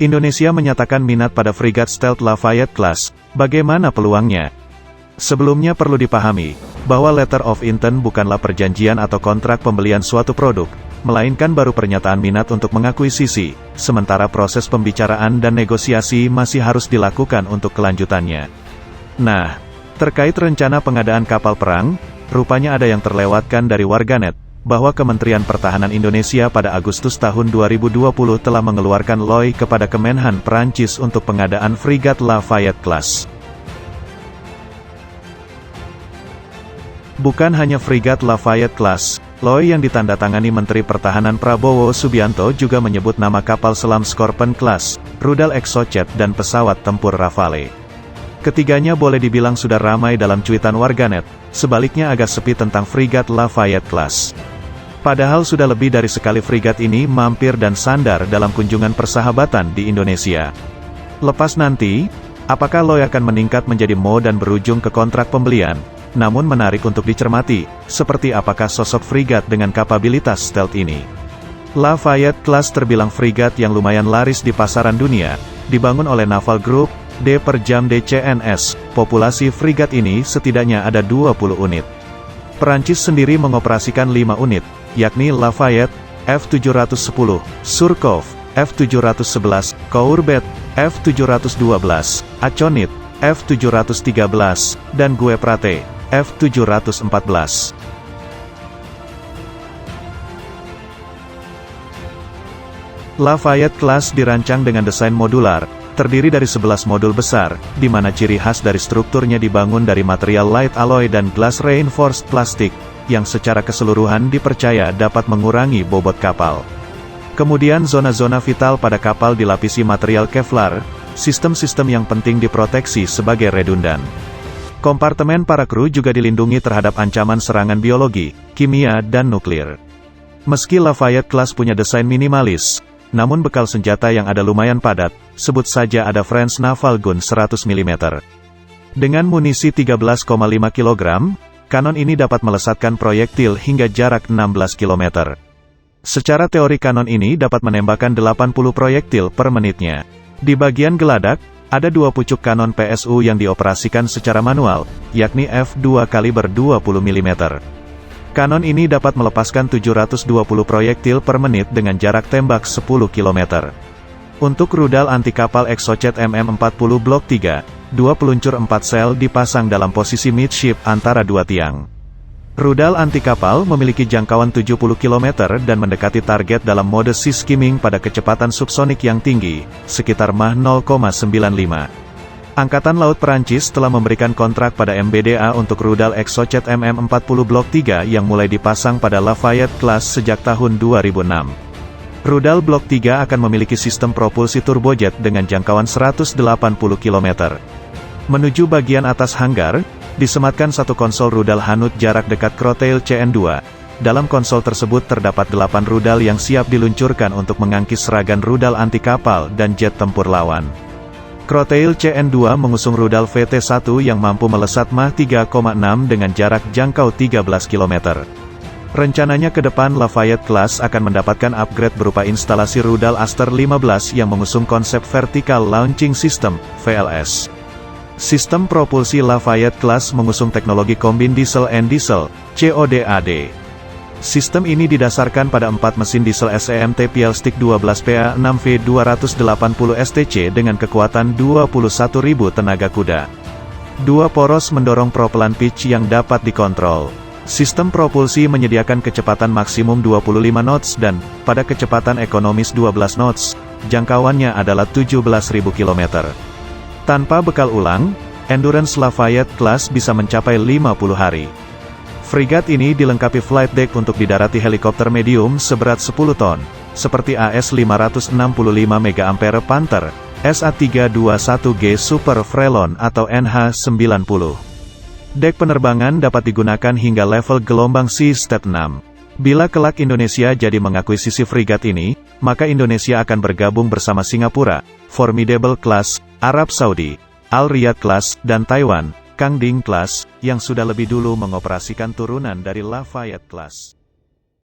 Indonesia menyatakan minat pada frigat stealth Lafayette Class. Bagaimana peluangnya? Sebelumnya perlu dipahami, bahwa letter of intent bukanlah perjanjian atau kontrak pembelian suatu produk, melainkan baru pernyataan minat untuk mengakuisisi, sementara proses pembicaraan dan negosiasi masih harus dilakukan untuk kelanjutannya. Nah, terkait rencana pengadaan kapal perang, rupanya ada yang terlewatkan dari warganet, bahwa Kementerian Pertahanan Indonesia pada Agustus tahun 2020 telah mengeluarkan LOI kepada Kemenhan Perancis untuk pengadaan frigat Lafayette Class. Bukan hanya frigat Lafayette Class, LOI yang ditandatangani Menteri Pertahanan Prabowo Subianto juga menyebut nama kapal selam Scorpion Class, rudal Exocet dan pesawat tempur Rafale. Ketiganya boleh dibilang sudah ramai dalam cuitan warganet, sebaliknya agak sepi tentang frigat Lafayette Class. Padahal sudah lebih dari sekali frigat ini mampir dan sandar dalam kunjungan persahabatan di Indonesia. Lepas nanti, apakah LOI akan meningkat menjadi MO dan berujung ke kontrak pembelian? Namun menarik untuk dicermati, seperti apakah sosok frigat dengan kapabilitas stealth ini. Lafayette Class terbilang frigat yang lumayan laris di pasaran dunia, dibangun oleh Naval Group, D per jam DCNS, populasi frigat ini setidaknya ada 20 unit. Perancis sendiri mengoperasikan 5 unit, yakni Lafayette, F-710, Surcouf, F-711, Courbet, F-712, Aconit, F-713, dan Gueprate, F-714. Lafayette Class dirancang dengan desain modular, terdiri dari 11 modul besar, di mana ciri khas dari strukturnya dibangun dari material light alloy dan glass reinforced plastik, yang secara keseluruhan dipercaya dapat mengurangi bobot kapal. Kemudian zona-zona vital pada kapal dilapisi material Kevlar, sistem-sistem yang penting diproteksi sebagai redundan. Kompartemen para kru juga dilindungi terhadap ancaman serangan biologi, kimia dan nuklir. Meski Lafayette Class punya desain minimalis, namun bekal senjata yang ada lumayan padat, sebut saja ada French Naval Gun 100 mm. Dengan munisi 13,5 kg, kanon ini dapat melesatkan proyektil hingga jarak 16 km. Secara teori kanon ini dapat menembakkan 80 proyektil per menitnya. Di bagian geladak, ada 2 pucuk kanon PSU yang dioperasikan secara manual, yakni F2 kaliber 20 mm. Kanon ini dapat melepaskan 720 proyektil per menit dengan jarak tembak 10 km. Untuk rudal anti kapal Exocet MM40 Blok 3, 2 peluncur 4 sel dipasang dalam posisi midship antara 2 tiang. Rudal anti kapal memiliki jangkauan 70 km dan mendekati target dalam mode sea skimming pada kecepatan subsonik yang tinggi, sekitar Mach 0,95. Angkatan Laut Perancis telah memberikan kontrak pada MBDA untuk rudal Exocet MM40 Blok 3 yang mulai dipasang pada Lafayette Class sejak tahun 2006. Rudal Blok 3 akan memiliki sistem propulsi turbojet dengan jangkauan 180 km. Menuju bagian atas hanggar, disematkan satu konsol rudal Hanut jarak dekat Crotale CN2. Dalam konsol tersebut terdapat 8 rudal yang siap diluncurkan untuk mengangkis serangan rudal anti kapal dan jet tempur lawan. Crotale CN2 mengusung rudal VT1 yang mampu melesat Mach 3,6 dengan jarak jangkau 13 km. Rencananya ke depan Lafayette Class akan mendapatkan upgrade berupa instalasi rudal Aster 15 yang mengusung konsep Vertical Launching System, VLS. Sistem propulsi Lafayette Class mengusung teknologi kombin diesel and diesel, CODAD. Sistem ini didasarkan pada 4 mesin diesel SEMT Pielstick 12PA6V280 STC dengan kekuatan 21.000 tenaga kuda. 2 poros mendorong propelan pitch yang dapat dikontrol. Sistem propulsi menyediakan kecepatan maksimum 25 knots dan, pada kecepatan ekonomis 12 knots, jangkauannya adalah 17.000 km. Tanpa bekal ulang, endurance Lafayette Class bisa mencapai 50 hari. Frigat ini dilengkapi flight deck untuk didarati helikopter medium seberat 10 ton, seperti AS-565 MA Panther, SA-321G Super Frelon atau NH-90. Dek penerbangan dapat digunakan hingga level gelombang Sea Step 6. Bila kelak Indonesia jadi mengakuisisi frigat ini, maka Indonesia akan bergabung bersama Singapura, Formidable Class, Arab Saudi, Al Riyadh Class, dan Taiwan, Kangding Class, yang sudah lebih dulu mengoperasikan turunan dari Lafayette Class.